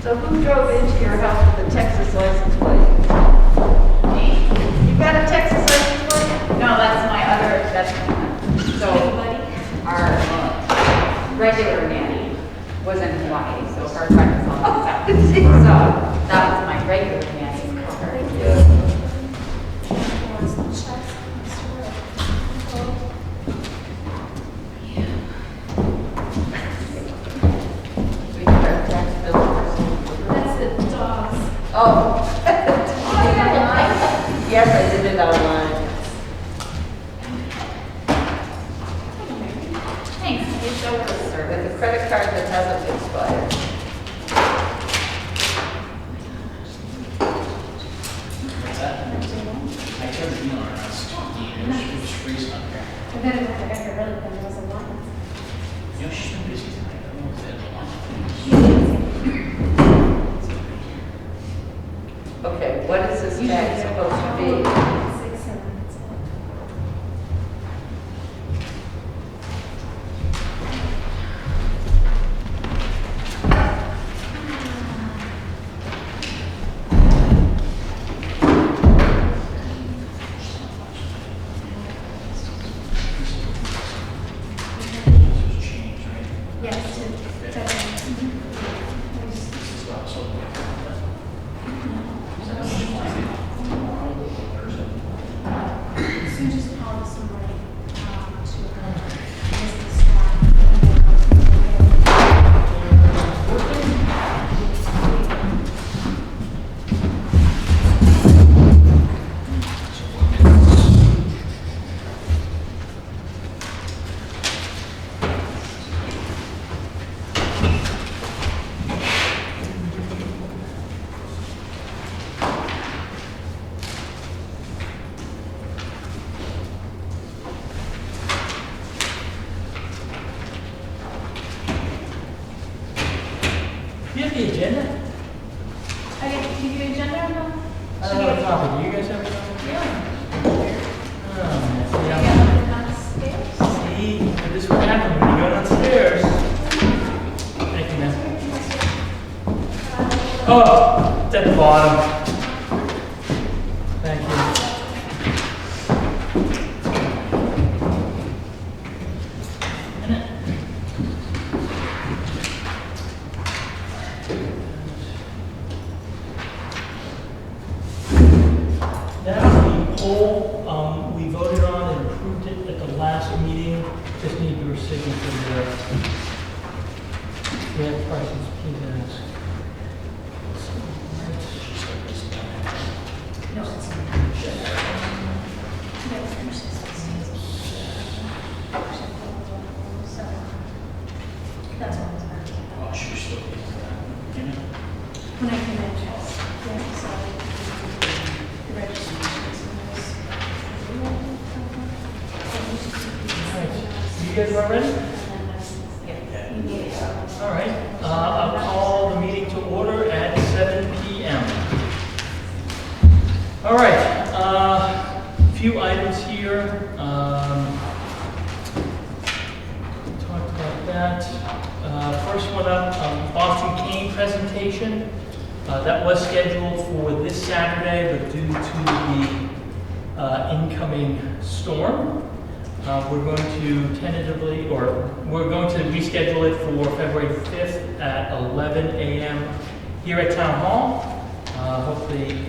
So who drove into your house with a Texas license plate? Me? You got a Texas license plate? No, that's my other, so our regular nanny was in Hawaii, so her friend was on that. So that was my regular nanny's car. Yeah. We got our tax bill. That's the dogs. Oh. Yes, I did it online. Thanks, you showed us With service. a credit card that hasn't expired. What's that? I turned the heat on and I was talking, it was freezing up here. I bet it was like really good. It was a lot. You know, she's been busy tonight, I don't know if that's a lot. Okay, what is this tax supposed to be? 6, 7, that's it. This was changed, right? Yes, to 7. This is about so. Is that how much fine? Tomorrow or Thursday? So just call somebody to miss the You have the agenda? I get to give you an agenda or no? I don't have a copy, do you guys have a copy? Oh, Yeah. yeah. Downstairs. See, this is what happened when you go downstairs. Thank you, man. Oh, it's at the bottom. Thank you. That's the poll, we voted on and approved it at the last meeting, just need your signature there. If you have questions, please ask. No, it's not. Yeah, finish this. So, that's what it's about. Oh, she was still in that. When I came in, yes. Yeah, so the registration is. You guys are ready? All right, I'll call the meeting to order at 7 p.m. All right, a few items here. Talked about that. First one up, Boston Cane presentation. That was scheduled for this Saturday, but due to the incoming storm, we're going to tentatively, or we're going to reschedule it for February 5th at 11 a.m. here at Town Hall. Hopefully,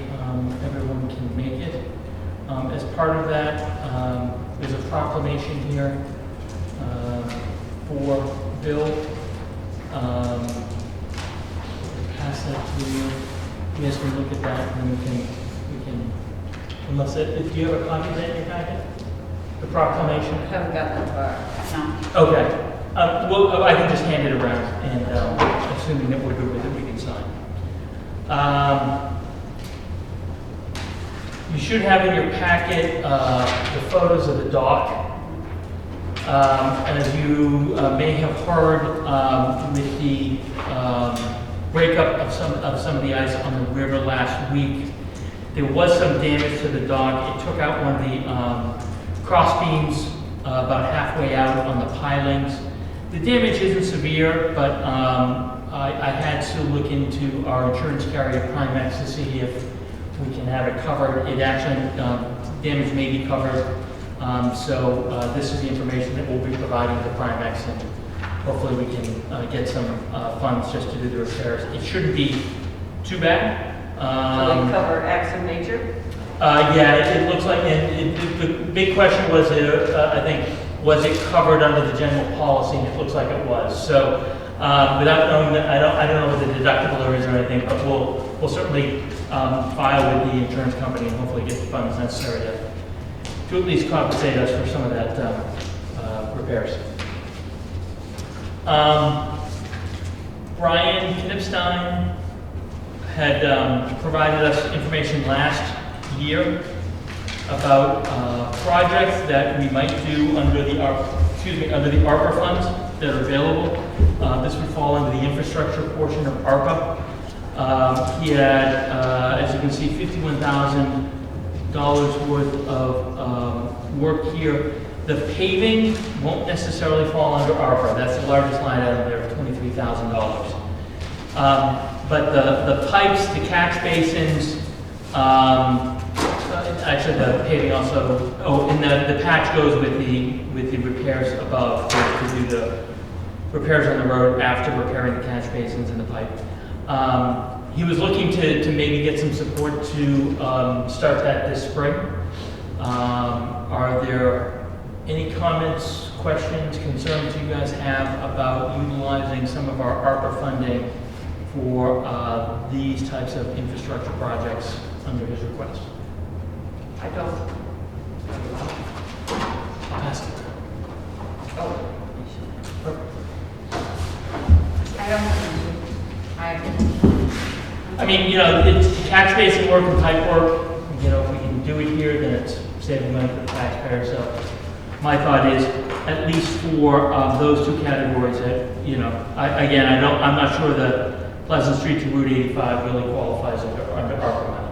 everyone can make it. As part of that, there's a proclamation here for Bill. Pass that to you. You guys can look at that, and then we can, unless it, do you have a copy of that in your packet? The proclamation? I haven't gotten that far. No. Okay. Well, I can just hand it around, and assuming that we're good with it, we can sign. You should have in your packet the photos of the dock. As you may have heard, with the breakup of some of the ice on the river last week, there was some damage to the dock. It took out one of the cross beams about halfway out on the pilings. The damage isn't severe, but I had to look into our insurance carrier Primex to see if we can have it covered. It actually, damage may be covered. So this is the information that we'll be providing to Primex, and hopefully we can get some funds just to do the repairs. It shouldn't be too bad. Do they cover acts of nature? Yeah, it looks like, the big question was, I think, was it covered under the general policy, and it looks like it was. So, without knowing that, I don't know what the deductible is or anything, but we'll certainly file with the insurance company and hopefully get the funds necessary to at least compensate us for some of that repairs. Brian Knipstein had provided us information last year about projects that we might do under the ARPA funds that are available. This would fall under the infrastructure portion of ARPA. He had, as you can see, $51,000 worth of work here. The paving won't necessarily fall under ARPA. That's the largest line item there, $23,000. But the pipes, the catch basins, actually the paving also, and the patch goes with the repairs above to do the repairs on the road after repairing the catch basins and the pipe. He was looking to maybe get some support to start that this spring. Are there any comments, questions, concerns you guys have about utilizing some of our ARPA funding for these types of infrastructure projects under his request? I don't. I'll pass it. Oh. I mean, it's catch basin work and pipe work. If we can do it here, then it's saving money for the taxpayer. So my thought is, at least for those two categories, that I'm not sure the Pleasant Street to Route 85 really qualifies under ARPA money.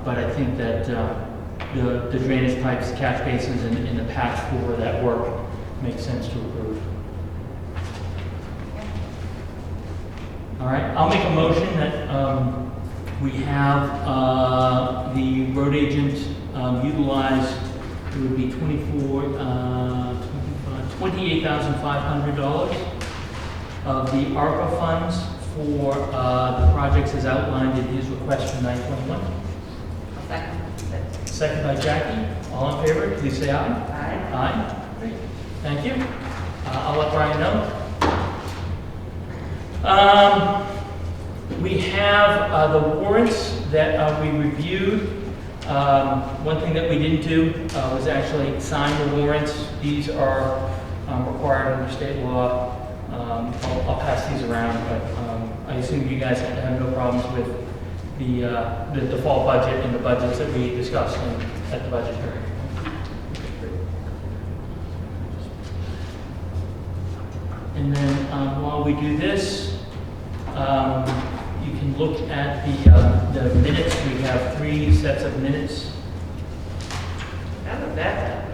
But I think that the drainage pipes, catch basins, and the patch for that work makes sense to approve. All right, I'll make a motion that we have the road agent utilize, it would be $28,500 of the ARPA funds for the projects as outlined in his request for 921. Second. Second by Jackie. All in favor, please say aye. Aye. Aye. Great. Thank you. I'll let Brian know. We have the warrants that we reviewed. One thing that we didn't do was actually sign the warrants. These are required under state law. I'll pass these around, but I assume you guys have no problems with the default budget and the budgets that we discussed at the budget hearing. And then while we do this, you can look at the minutes. We have 3 sets of minutes. How did that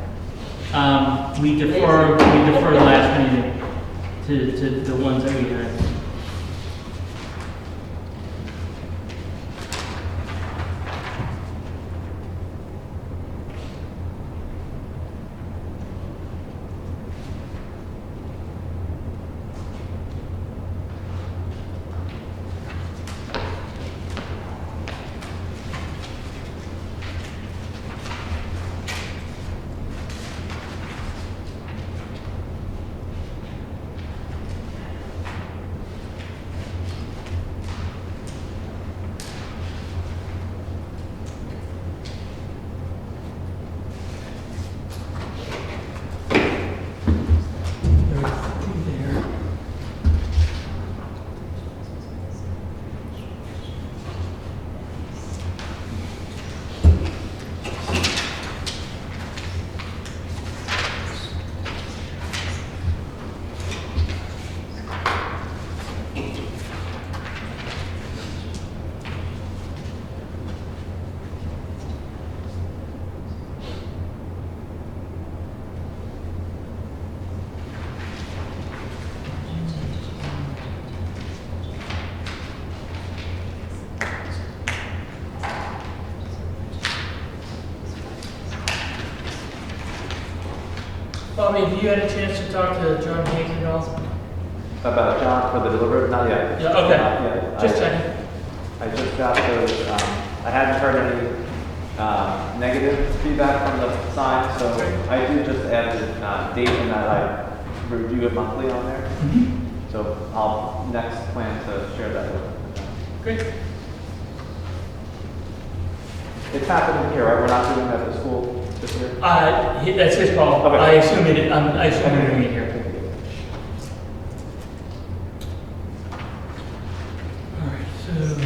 happen? We defer last meeting to the ones that we had. Bobby, have you had a chance to talk to John Hayes at all? About John for the delivery? Not yet. Yeah, okay. Not yet. Just checking. I just got those, I hadn't heard any negative feedback from the sign, so I did just add the date and that I review it monthly on there. So I'll next plan to share that with them. Great. It's happening here, right? We're not doing it at the school this year? That's his call. Okay. I assume I assume you're doing it here. All right, so.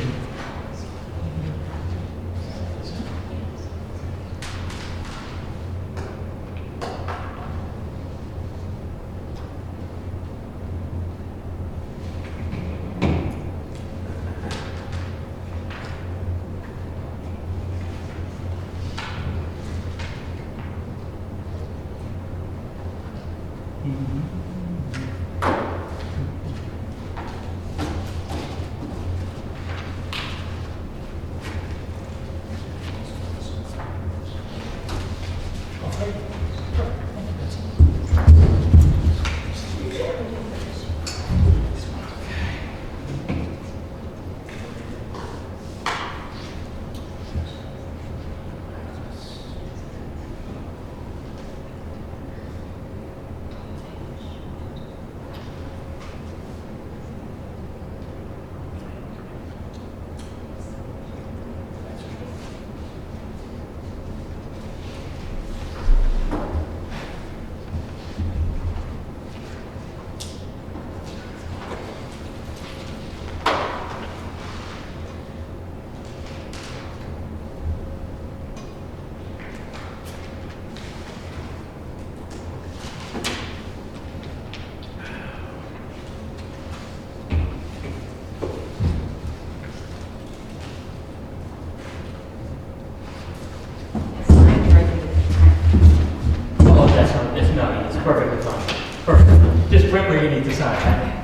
Perfectly fine. Perfect. Just print where you need to sign.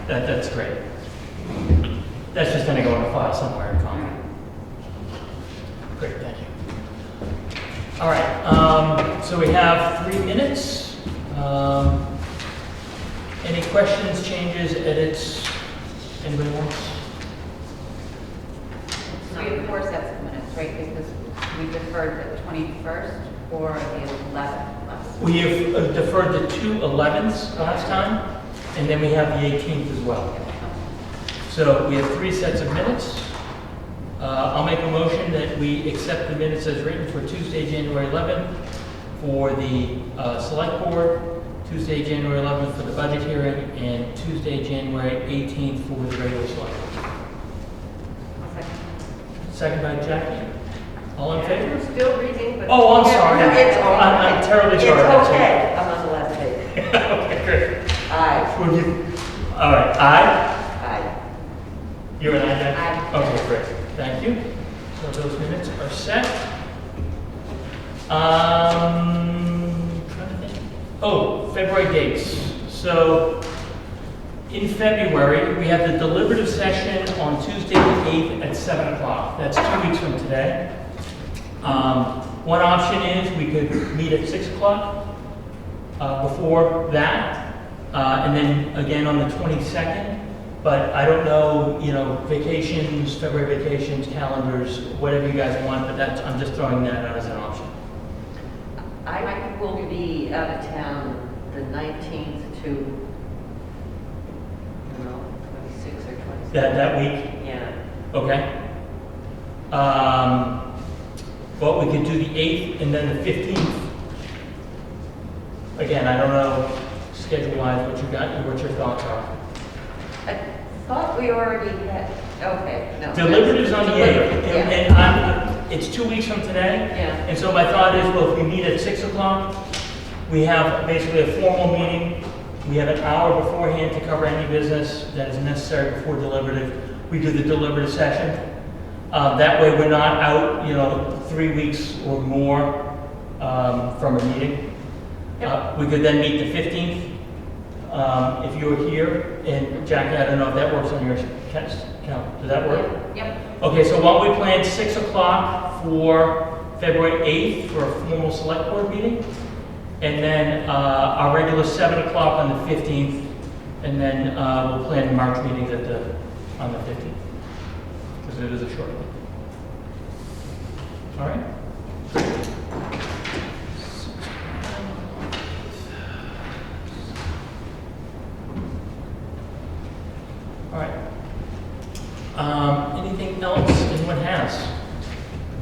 That's great. That's just gonna go in a file somewhere in Concord. Great, thank you. All right, so we have 3 minutes. Any questions, changes, edits? Anybody wants? We have 4 sets of minutes, right? Because we deferred the 21st or the 11th last. We have deferred the 2 11ths last time, and then we have the 18th as well. So we have 3 sets of minutes. I'll make a motion that we accept the minutes as written for Tuesday, January 11th for the select board, Tuesday, January 11th for the budget hearing, and Tuesday, January 18th for the regular select board. Second by Jackie. All in favor? I'm still reading, but. Oh, I'm sorry. It's okay. I'm terribly sorry. It's okay. I'm on the last page. Okay, great. Aye. Will you? All right, aye? Aye. You're an aye, Jack? Aye. Okay, great. Thank you. So those minutes are set. Trying to think. Oh, February dates. So in February, we have the deliberative session on Tuesday the 8th at 7 o'clock. That's 2 weeks from today. One option is we could meet at 6 o'clock before that, and then again on the 22nd. But I don't know, you know, vacations, February vacations, calendars, whatever you guys want, but that's, I'm just throwing that out as an option. I will be out of town the 19th to, 26 or 27. That week? Yeah. Okay. Well, we could do the 8th and then the 15th. Again, I don't know, schedule-wise, what your thoughts are. I thought we already had, okay, no. Deliberatives on the 8th, Yeah. and it's 2 weeks from today. Yeah. And so my thought is, well, if we meet at 6 o'clock, we have basically a formal meeting. We have an hour beforehand to cover any business that is necessary before deliberative. We do the deliberative session. That way we're not out, you know, 3 weeks or more from a meeting. We could then meet the 15th. If you're here, and Jackie, I don't know if that works on your count. Does that work? Yep. Okay, so why don't we plan 6 o'clock for February 8th for a formal select board meeting? And then our regular 7 o'clock on the 15th, and then we'll plan March meetings on the 15th, because it is a short one. All right? All right. Anything else anyone has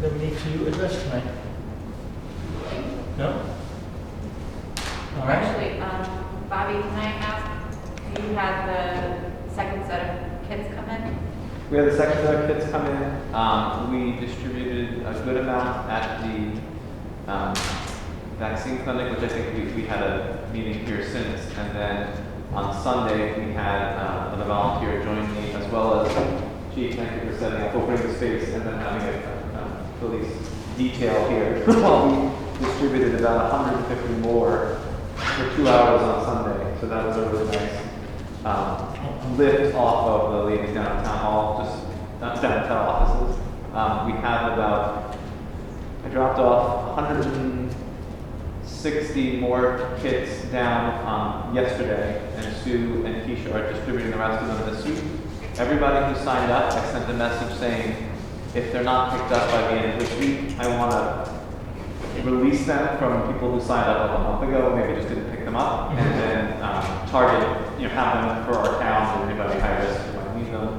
that we need to address tonight? No? All right. Actually, Bobby, can I ask, you had the second set of kids come in? We had the second set of kids come in. We distributed a good amount at the vaccine clinic, which I think we had a meeting here since. And then on Sunday, we had a volunteer join me, as well as Chief, thank you for setting up, opening the space, and then having a police detail here. While we distributed about 150 more for 2 hours on Sunday. So that was a really nice lift off of the ladies downtown hall, just downtown offices. We have about, I dropped off 160 more kits down yesterday, and Sue and Keisha are distributing the rest of them this week. Everybody who signed up, I sent a message saying, if they're not picked up by the end of this week, I want to release them from people who signed up like a month ago, maybe just didn't pick them up, and then target, have them for our town or anybody high risk who might need them.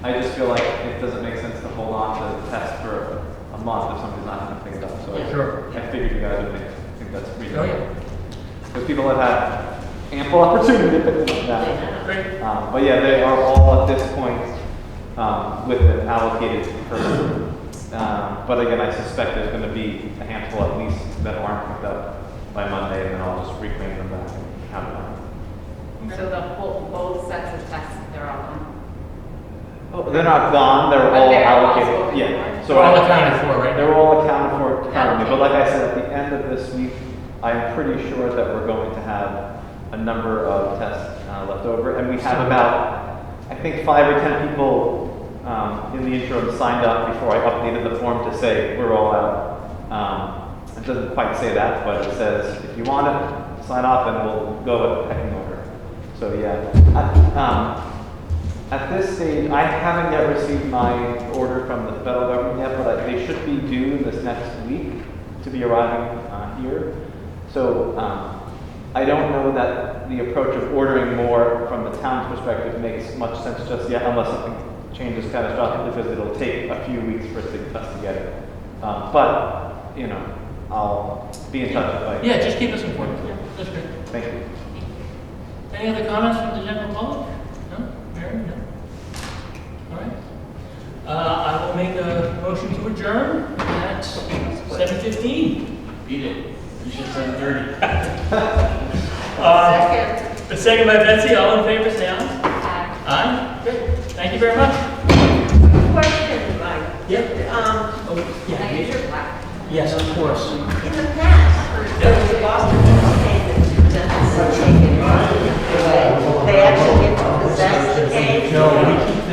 I just feel like it doesn't make sense to hold on to the test for a month if somebody's not going to pick it up. So Sure. I figured you guys would think that's reasonable. Oh, yeah. Because people have had ample opportunity to pick them up now. Great. But yeah, they are all at this point with an allocated person. But again, I suspect there's going to be a handful at least that aren't picked up by Monday, and then I'll just reclaim them back and count them out. So both sets of tests, they're all done? Oh, they're not gone, they're But all they're all allocated. spoken Yeah. for? They're all accounted for, right? They're all accounted for currently, but like I said, at the end of this week, I'm pretty sure that we're going to have a number of tests left over, and we have about, I think, 5 or 10 people in the interim signed up before I updated the form to say we're all out. It doesn't quite say that, but it says if you want it, sign up and we'll go with the pecking order. So yeah. At this stage, I haven't yet received my order from the federal government yet, but they should be due this next week to be arriving here. So I don't know that the approach of ordering more from the town's perspective makes much sense just yet, unless something changes catastrophically, because it'll take a few weeks for us to get it. But I'll be in touch if I. Yeah, just keep us informed. Yeah, that's great. Thank you. Any other comments from the general public? No? Mary? No? All right. I will make a motion to adjourn at 7:15. Beat it. You should 7:30. Second. A second by Betsy. All in favor, say aye. Aye. Aye? Good. Thank you very much. Question, Mike. Yep. Um, Can I use your black? Yes, of course. in the past, the Boston cane that's taken away, they actually possess the cane? No, we keep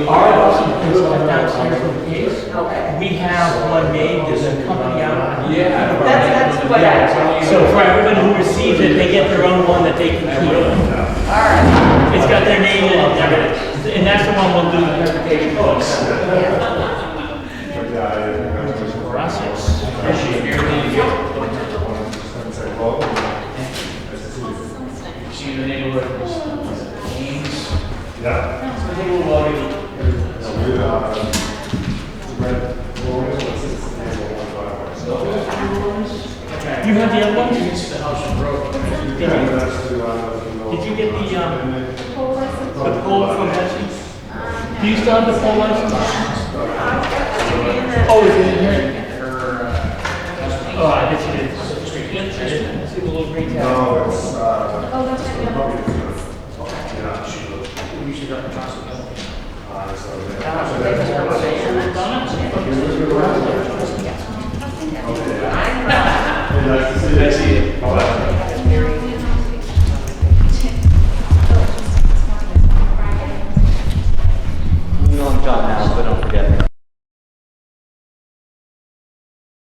our Boston is downstairs from the case. Okay. We have one made, there's a company out. Yeah. That's what I. So for everybody who receives it, they get their own one that they can keep. All right. It's got their name in it and everything. And that's the one we'll do the verification for. Gracias. See the neighborhood. James. Yeah. So they will already. You have the other one? It's the house on road. Did you get the poll from Betsy? Do you still have the poll license? Oh, is it in here? Oh, I guess you did. I see the little green tab. No, it's, Oh, that's right, yeah. yeah, she was, We should have a Johnson. so, Donna?